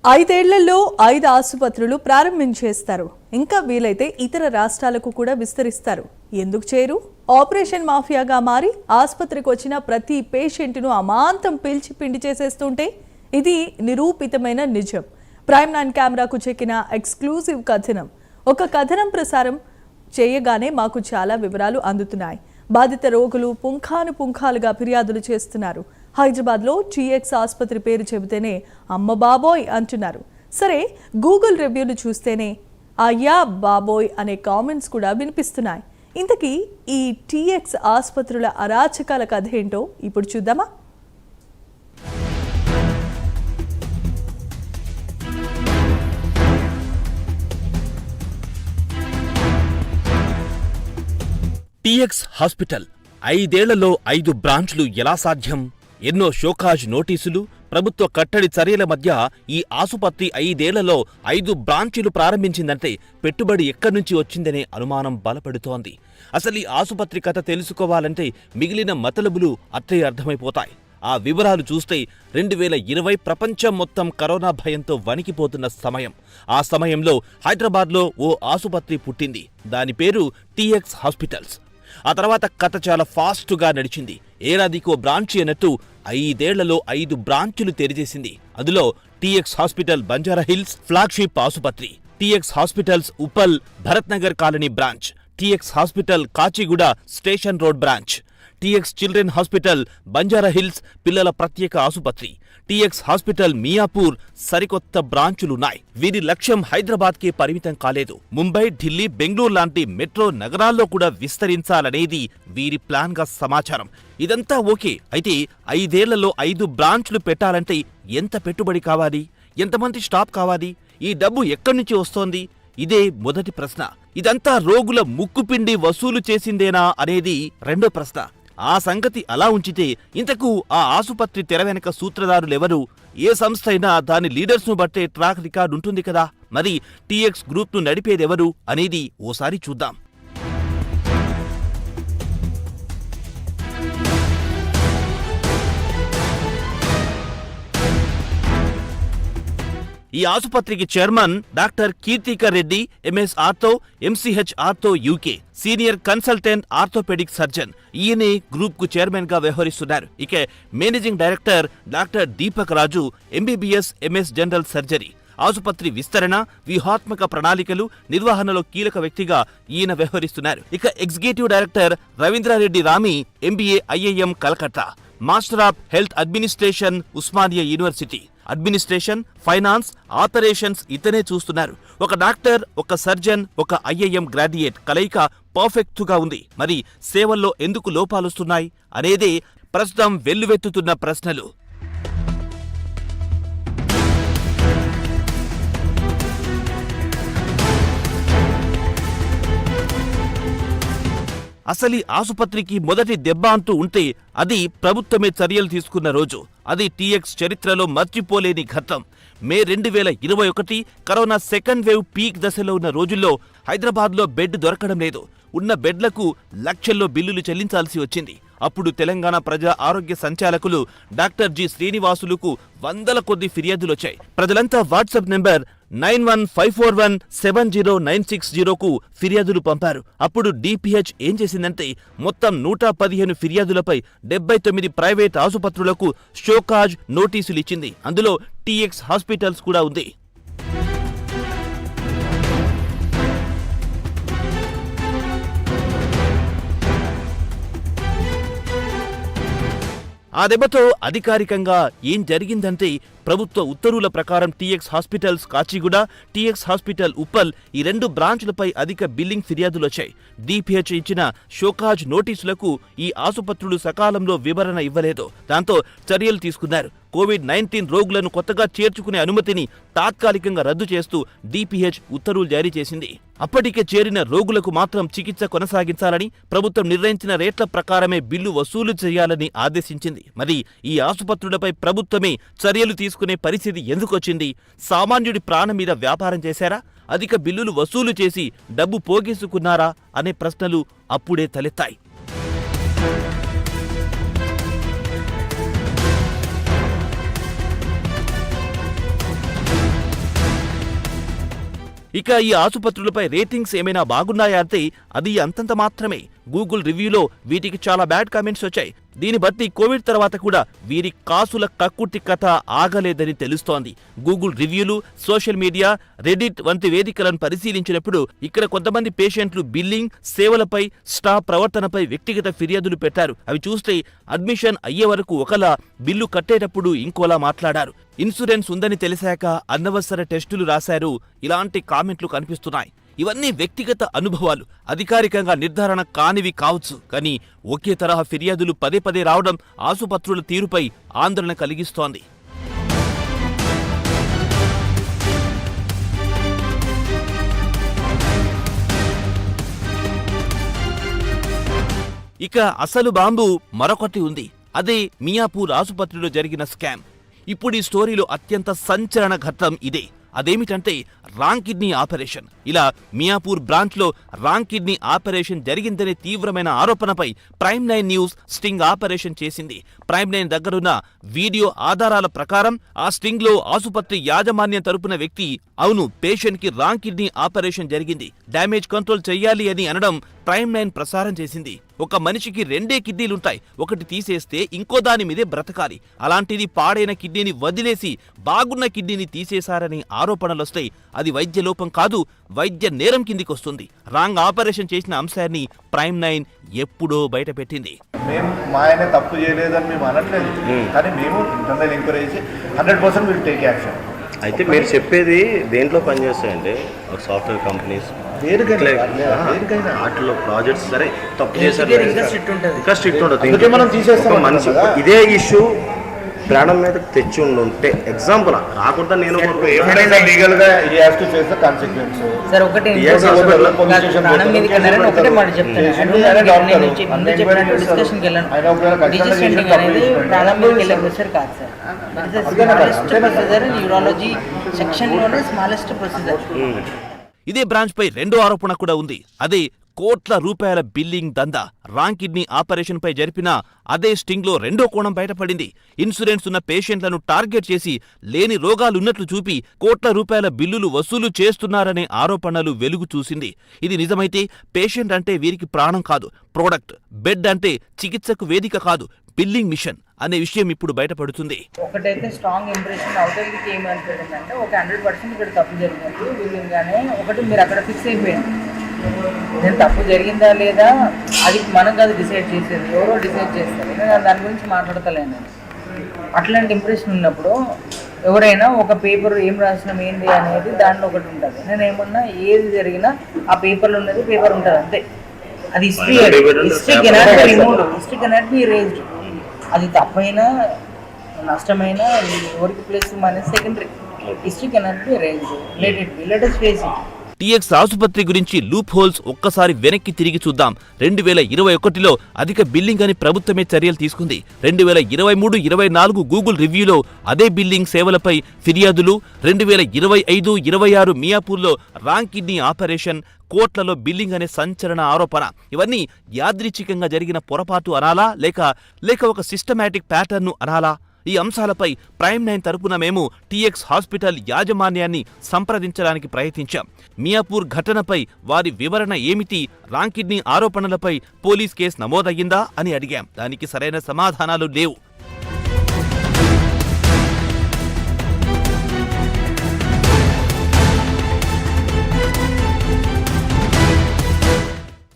ఐదేళ్లలో 5 ఆసుపత్రులు ప్రారంభించేస్తారు. ఇంకా వీలైతే ఇతర రాష్ట్రాలకు కూడా విస్తరిస్తారు. ఎందుకు చేరు? ఆపరేషన్ మాఫియాగా మారి ఆసుపత్రికి వచ్చిన ప్రతి పేషెంట్ను అమాంతం పిలిచి పిండి చేసేస్తుంటే ఇది నిరూపితమైన నిజం. ప్రైమ్ 9 కెమెరాకు చెక్కిన ఎక్స్క్లూజివ్ కథనం. ఒక కథనం ప్రసారం చేయగానే మాకు చాలా వివరాలు అందుతున్నాయి. బాధిత రోగులు పుంఖానుపుంఖాలుగా ఫిర్యాదులు చేస్తున్నారు. హైదరాబాద్లో టీఎక్స్ ఆసుపత్రి పేరు చెబితేనే అమ్మ బాబోయ్ అంటున్నారు. సరే, గూగుల్ రివ్యూలు చూస్తేనే అయ్యా బాబోయ్ అనే కామెంట్స్ కూడా వినిపిస్తున్నాయి. ఇంతకీ ఈ టీఎక్స్ ఆసుపత్రుల అరాచకాల కథ ఏంటో ఇప్పుడు చూద్దామా? టీఎక్స్ హాస్పిటల్ 5 ఏళ్లలో 5 బ్రాంచ్లు ఎలా సాధ్యం? ఎన్నో షోకాజ్ నోటీసులు, ప్రభుత్వ కట్టడి చర్యల మధ్య ఈ ఆసుపత్రి 5 ఏళ్లలో 5 బ్రాంచీలు ప్రారంభించిందంటే పెట్టుబడి ఎక్కడ్నుంచి వచ్చిందనే అనుమానం బలపడుతోంది. అసలు ఈ ఆసుపత్రి కథ తెలుసుకోవాలంటే మిగిలిన మతలబులు అట్లే అర్థమైపోతాయి. ఆ వివరాలు చూస్తే 2020 ప్రపంచం మొత్తం కరోనా భయంతో వణికిపోతున్న సమయం. ఆ సమయంలో హైదరాబాద్లో ఓ ఆసుపత్రి పుట్టింది. దాని పేరు టీఎక్స్ హాస్పిటల్స్. ఆ తర్వాత కథ చాలా ఫాస్టుగా నడిచింది. ఏడాదికో బ్రాంచి అన్నట్టు 5 ఏళ్లలో 5 బ్రాంచులు తెరిచేసింది. అందులో టీఎక్స్ హాస్పిటల్ బంజారాహిల్స్ ఫ్లాగ్షిప్ ఆసుపత్రి, TX hospitals Uppal Bharat Nagar colony branch, TX hospital Kachiguda station road branch, TX children hospital Banjara Hills పిల్లల ప్రత్యేక ఆసుపత్రి, టీఎక్స్ హాస్పిటల్ మియాపూర్ సరికొత్త బ్రాంచులున్నాయి. వీరి లక్ష్యం హైదరాబాద్కే పరిమితం కాలేదు. ముంబై, ఢిల్లీ, బెంగళూరు లాంటి మెట్రో నగరాల్లో కూడా విస్తరించాలనేది వీరి ప్లాన్గా సమాచారం. ఇదంతా ఓకే. అయితే 5 ఏళ్లలో 5 బ్రాంచ్లు పెట్టాలంటే ఎంత పెట్టుబడి కావాలి? ఎంతమంది స్టాఫ్ కావాలి? ఈ డబ్బు ఎక్కడి నుంచి వస్తోంది? ఇదే మొదటి ప్రశ్న. ఇదంతా రోగుల ముక్కుపిండి వసూలు చేసిందేనా అనేది రెండో ప్రశ్న. ఆ సంగతి అలా ఉంచితే ఇంతకు ఆ ఆసుపత్రి తెర వెనక సూత్రధారులెవరు? ఏ సంస్థ అయినా దాని లీడర్స్ను బట్టే ట్రాక్ రికార్డు ఉంటుంది కదా. మరి టీఎక్స్ గ్రూప్ను నడిపేదెవరు అనేది ఓసారి చూద్దాం. ఈ ఆసుపత్రికి chairman doctor Keerthikar Reddy, MS ortho, MCH ortho UK, senior consultant orthopaedic surgeon. ఈయనే గ్రూప్ కు చైర్మన్ గా వ్యవహరిస్తున్నారు. ఇక managing director doctor Deepak Raju, MBBS, MS general surgery. ఆసుపత్రి విస్తరణ, వ్యూహాత్మక ప్రణాళికలు, నిర్వహణలో కీలక వ్యక్తిగా ఈయన వ్యవహరిస్తున్నారు. ఇక executive director Ravindra Reddy Rami, MBA, IIM Calcutta, master of health administration, Osmania university. Administration, finance, operations ఇతనే చూస్తున్నారు. ఒక డాక్టర్, ఒక సర్జన్, ఒక ఐఐఎం గ్రాడ్యుయేట్ కలయిక పర్ఫెక్ట్గా ఉంది. మరి సేవల్లో ఎందుకు లోపాలొస్తున్నాయి అనేదే ప్రస్తుతం వెల్లువెత్తుతున్న ప్రశ్నలు. అసలు ఆసుపత్రికి మొదటి దెబ్బ అంటూ ఉంటే అది ప్రభుత్వమే చర్యలు తీసుకున్న రోజు. అది టీఎక్స్ చరిత్రలో మర్చిపోలేని ఘట్టం. మే 2021 కరోనా సెకండ్ వేవ్ పీక్ దశలో ఉన్న రోజుల్లో హైదరాబాద్లో బెడ్ దొరకడం లేదు. ఉన్న బెడ్లకు లక్షల్లో బిల్లులు చెల్లించాల్సి వచ్చింది. అప్పుడు తెలంగాణ ప్రజా ఆరోగ్య సంచాలకులు డాక్టర్ జి శ్రీనివాసులకు వందల కొద్ది ఫిర్యాదులొచ్చాయి. ప్రజలంతా వాట్సాప్ నెంబర్ 9154170960కు ఫిర్యాదులు పంపారు. అప్పుడు డిపిహెచ్ ఏం చేసిందంటే మొత్తం 115 ఫిర్యాదులపై 79 ప్రైవేట్ ఆసుపత్రులకు షోకాజ్ నోటీసులు ఇచ్చింది. అందులో టీఎక్స్ హాస్పిటల్స్ కూడా ఉంది. ఆ దెబ్బతో అధికారికంగా ఏం జరిగిందంటే ప్రభుత్వ ఉత్తర్వుల ప్రకారం TX hospitals Kachiguda, TX hospital Uppal ఈ 2 బ్రాంచ్లపై అధిక బిల్లింగ్ ఫిర్యాదులొచ్చాయి. డిపిహెచ్ ఇచ్చిన షోకాజ్ నోటీసులకు ఈ ఆసుపత్రులు సకాలంలో వివరణ ఇవ్వలేదు. దాంతో చర్యలు తీసుకున్నారు. కోవిడ్-19 రోగులను కొత్తగా చేర్చుకునే అనుమతిని తాత్కాలికంగా రద్దు చేస్తూ డిపిహెచ్ ఉత్తర్వులు జారీ చేసింది. అప్పటికే చేరిన రోగులకు మాత్రం చికిత్స కొనసాగించాలని, ప్రభుత్వం నిర్ణయించిన రేట్ల ప్రకారమే బిల్లు వసూలు చేయాలని ఆదేశించింది. మరి ఈ ఆసుపత్రులపై ప్రభుత్వమే చర్యలు తీసుకునే పరిస్థితి ఎందుకొచ్చింది? సామాన్యుడి ప్రాణం మీద వ్యాపారం చేశారా? అధిక బిల్లులు వసూలు చేసి డబ్బు పోగేసుకున్నారా అనే ప్రశ్నలు అప్పుడే తలెత్తాయి. ఇక ఈ ఆసుపత్రులపై రేటింగ్స్ ఏమైనా బాగున్నాయా అంటే అది అంతంత మాత్రమే. గూగుల్ రివ్యూలో వీటికి చాలా బ్యాడ్ కామెంట్స్ వచ్చాయి. దీన్ని బట్టి కోవిడ్ తర్వాత కూడా వీరి కాసుల కక్కుర్తి కథ ఆగలేదని తెలుస్తోంది. గూగుల్ రివ్యూలు, సోషల్ మీడియా, రెడిట్ వంటి వేదికలను పరిశీలించినప్పుడు ఇక్కడ కొంతమంది పేషెంట్లు బిల్లింగ్, సేవలపై, స్టాఫ్ ప్రవర్తనపై వ్యక్తిగత ఫిర్యాదులు పెట్టారు. అవి చూస్తే అడ్మిషన్ అయ్యే వరకు ఒకలా, బిల్లు కట్టేటప్పుడు ఇంకోలా మాట్లాడారు. ఇన్సూరెన్స్ ఉందని తెలిసాక అనవసర టెస్టులు రాశారు. ఇలాంటి కామెంట్లు కనిపిస్తున్నాయి. ఇవన్నీ వ్యక్తిగత అనుభవాలు, అధికారికంగా నిర్ధారణ కానివి కావచ్చు. కానీ ఒకే తరహా ఫిర్యాదులు పదే పదే రావడం ఆసుపత్రుల తీరుపై ఆందోళన కలిగిస్తోంది. ఇక అసలు బాంబు మరొకటి ఉంది. అదే మియాపూర్ ఆసుపత్రిలో జరిగిన స్కామ్. ఇప్పుడు ఈ స్టోరీలో అత్యంత సంచలన ఘట్టం ఇదే. అదేమిటంటే రాంగ్ కిడ్నీ ఆపరేషన్. ఇలా మియాపూర్ బ్రాంచ్లో రాంగ్ కిడ్నీ ఆపరేషన్ జరిగిందనే తీవ్రమైన ఆరోపణపై ప్రైమ్9 న్యూస్ స్టింగ్ ఆపరేషన్ చేసింది. ప్రైమ్9 దగ్గరున్న వీడియో ఆధారాల ప్రకారం ఆ స్టింగ్లో ఆసుపత్రి యాజమాన్యం తరపున వ్యక్తి అవును, పేషెంట్కి రాంగ్ కిడ్నీ ఆపరేషన్ జరిగింది, డ్యామేజ్ కంట్రోల్ చెయ్యాలి అని అనడం ప్రైమ్9 ప్రసారం చేసింది. ఒక మనిషికి 2 కిడ్నీలుంటాయి, ఒకటి తీసేస్తే ఇంకో దాని మీదే బ్రతకాలి. అలాంటిది పాడైన కిడ్నీని వదిలేసి బాగున్న కిడ్నీని తీసేశారని ఆరోపణలొస్తాయి. అది వైద్య లోపం కాదు, వైద్య నేరం కిందికొస్తుంది. రాంగ్ ఆపరేషన్ చేసిన అంశాన్ని ప్రైమ్9 ఎప్పుడో బయటపెట్టింది. మేము మా ఆయన తప్పు చేయలేదని మేము అనట్లేదు, కానీ మేము ఇంటర్నల్ ఎంక్వైరీ చేసి 100% విల్ టేక్ యాక్షన్. అయితే మీరు చెప్పేది దేంట్లో పనిచేస్తాయంటే ఒక సాఫ్ట్వేర్ కంపెనీస్ వాటిలో ప్రాజెక్ట్స్ సరే తప్పు చేశారు, ఇంకా స్ట్రిక్ట్ ఉంటుంది. మనం తీసేస్తాం. మనిషి ఇదే ఇష్యూ ప్రాణం మీద తెచ్చి ఉంటే ఎగ్జాంపుల్ రాకుండా నేను ఏమైనా లీగల్ గా he has to face the consequence. Sir ఒకటి ప్రాణం మీదకి వెళ్ళారని ఒకటే మాట చెప్తాను. డిస్కషన్కి వెళ్ళాను, రిజిస్ట్రేషన్ అనేది ప్రాణం మీదకి వెళ్ళే ప్రొసీజర్ కాదు సార్. స్మాలెస్ట్ ప్రొసీజర్ యూరాలజీ సెక్షన్లోనే స్మాలెస్ట్ ప్రొసీజర్. ఇదే బ్రాంచ్ పై రెండో ఆరోపణ కూడా ఉంది. అదే కోట్ల రూపాయల బిల్లింగ్ దందా. రాంగ్ కిడ్నీ ఆపరేషన్ పై జరిపిన అదే స్టింగ్లో రెండో కోణం బయటపడింది. ఇన్సూరెన్స్ ఉన్న పేషెంట్లను టార్గెట్ చేసి లేని రోగాలున్నట్లు చూపి కోట్ల రూపాయల బిల్లులు వసూలు చేస్తున్నారనే ఆరోపణలు వెలుగు చూసింది. ఇది నిజమైతే పేషెంట్ అంటే వీరికి ప్రాణం కాదు, ప్రోడక్ట్. బెడ్ అంటే చికిత్సకు వేదిక కాదు, బిల్లింగ్ మిషన్ అనే విషయం ఇప్పుడు బయటపడుతుంది. ఒకటైతే స్ట్రాంగ్ ఇంప్రెషన్ అవతలికి ఏమనిపించిందంటే ఒక 100% ఇక్కడ తప్పు జరిగినట్టు బిల్లింగ్ గానే ఒకటి మీరు అక్కడ ఫిక్స్ అయిపోయింది. నేను తప్పు జరిగిందా లేదా అది మనం కాదు డిసైడ్ చేసేది, ఎవరో డిసైడ్ చేస్తారు. నేను దాని గురించి మాట్లాడతలేను. అట్లాంటి ఇంప్రెషన్ ఉన్నప్పుడు ఎవరైనా ఒక పేపర్ ఏం రాసినాం ఏంది అనేది దాంట్లో ఒకటి ఉంటుంది. నేను ఏమన్నా ఏది జరిగినా ఆ పేపర్లో ఉన్నది పేపర్ ఉంటుంది అంతే. అది history cannot be removed, history cannot be erased. అది తప్పైనా నష్టమైనా ఎవరికి ప్లేస్ మన secondary. History cannot be erased. Let us face it. TX ఆసుపత్రి గురించి లూప్ హోల్స్ ఒక్కసారి వెనక్కి తిరిగి చూద్దాం. 2021లో అధిక బిల్లింగ్ అని ప్రభుత్వమే చర్యలు తీసుకుంది. 2023-24 గూగుల్ రివ్యూలో అదే బిల్లింగ్ సేవలపై ఫిర్యాదులు. 2025-26 మియాపూర్లో రాంగ్ కిడ్నీ ఆపరేషన్, కోట్లలో బిల్లింగ్ అనే సంచలన ఆరోపణ. ఇవన్నీ యాదృచ్ఛికంగా జరిగిన పొరపాటు అనాలా లేక ఒక సిస్టమాటిక్ ప్యాటర్న్ అనాలా? ఈ అంశాలపై ప్రైమ్9 తరపున మేము టీఎక్స్ హాస్పిటల్ యాజమాన్యాన్ని సంప్రదించడానికి ప్రయత్నించాం. మియాపూర్ ఘటనపై వారి వివరణ ఏమిటి, రాంగ్ కిడ్నీ ఆరోపణలపై పోలీస్ కేసు నమోదయ్యిందా అని అడిగాం. దానికి సరైన సమాధానాలు లేవు.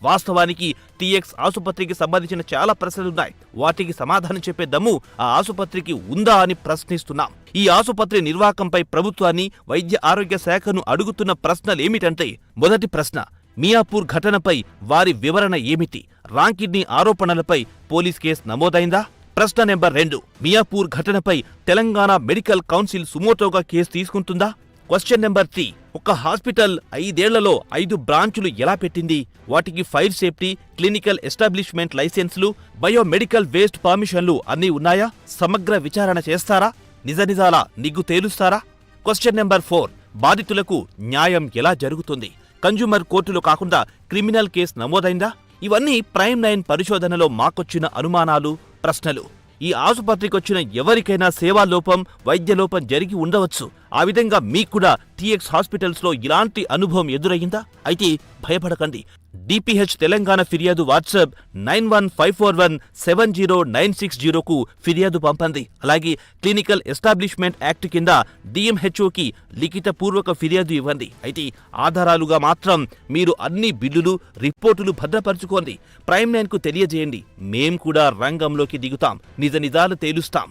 వాస్తవానికి టీఎక్స్ ఆసుపత్రికి సంబంధించిన చాలా ప్రశ్నలున్నాయి. వాటికి సమాధానం చెప్పే దమ్ము ఆ ఆసుపత్రికి ఉందా అని ప్రశ్నిస్తున్నాం. ఈ ఆసుపత్రి నిర్వాహకంపై ప్రభుత్వాన్ని, వైద్య ఆరోగ్య శాఖను అడుగుతున్న ప్రశ్నలేమిటంటే, మొదటి ప్రశ్న, మియాపూర్ ఘటనపై వారి వివరణ ఏమిటి? రాంగ్ కిడ్నీ ఆరోపణలపై పోలీస్ కేసు నమోదైందా? ప్రశ్న నెంబర్ 2, మియాపూర్ ఘటనపై తెలంగాణ మెడికల్ కౌన్సిల్ సుమోటోగా కేసు తీసుకుంటుందా? క్వశ్చన్ నెంబర్ 3, ఒక హాస్పిటల్ 5 ఏళ్లలో 5 బ్రాంచులు ఎలా పెట్టింది? వాటికి ఫైర్ సేఫ్టీ, క్లినికల్ ఎస్టాబ్లిష్మెంట్ లైసెన్సులు, బయోమెడికల్ వేస్ట్ పర్మిషన్లు అన్నీ ఉన్నాయా? సమగ్ర విచారణ చేస్తారా? నిజాలా నిగ్గు తేలుస్తారా? క్వశ్చన్ నెంబర్ 4, బాధితులకు న్యాయం ఎలా జరుగుతుంది? కన్జ్యూమర్ కోర్టులో కాకుండా క్రిమినల్ కేసు నమోదైందా? ఇవన్నీ ప్రైమ్9 పరిశోధనలో మాకొచ్చిన అనుమానాలు, ప్రశ్నలు. ఈ ఆసుపత్రికొచ్చిన ఎవరికైనా సేవాలోపం, వైద్యలోపం జరిగి ఉండవచ్చు. ఆ విధంగా మీకు కూడా టీఎక్స్ హాస్పిటల్స్లో ఇలాంటి అనుభవం ఎదురయ్యిందా? అయితే భయపడకండి. డిపిహెచ్ తెలంగాణ ఫిర్యాదు వాట్సాప్ 9154170960కు ఫిర్యాదు పంపండి. అలాగే క్లినికల్ ఎస్టాబ్లిష్మెంట్ యాక్ట్ కింద డిఎంహెచ్ఓకి లిఖితపూర్వక ఫిర్యాదు ఇవ్వండి. అయితే ఆధారాలుగా మాత్రం మీరు అన్ని బిల్లులు, రిపోర్టులు భద్రపరచుకోండి. ప్రైమ్ లైన్కు తెలియజేయండి. మేం కూడా రంగంలోకి దిగుతాం, నిజ నిజాలు తేలుస్తాం.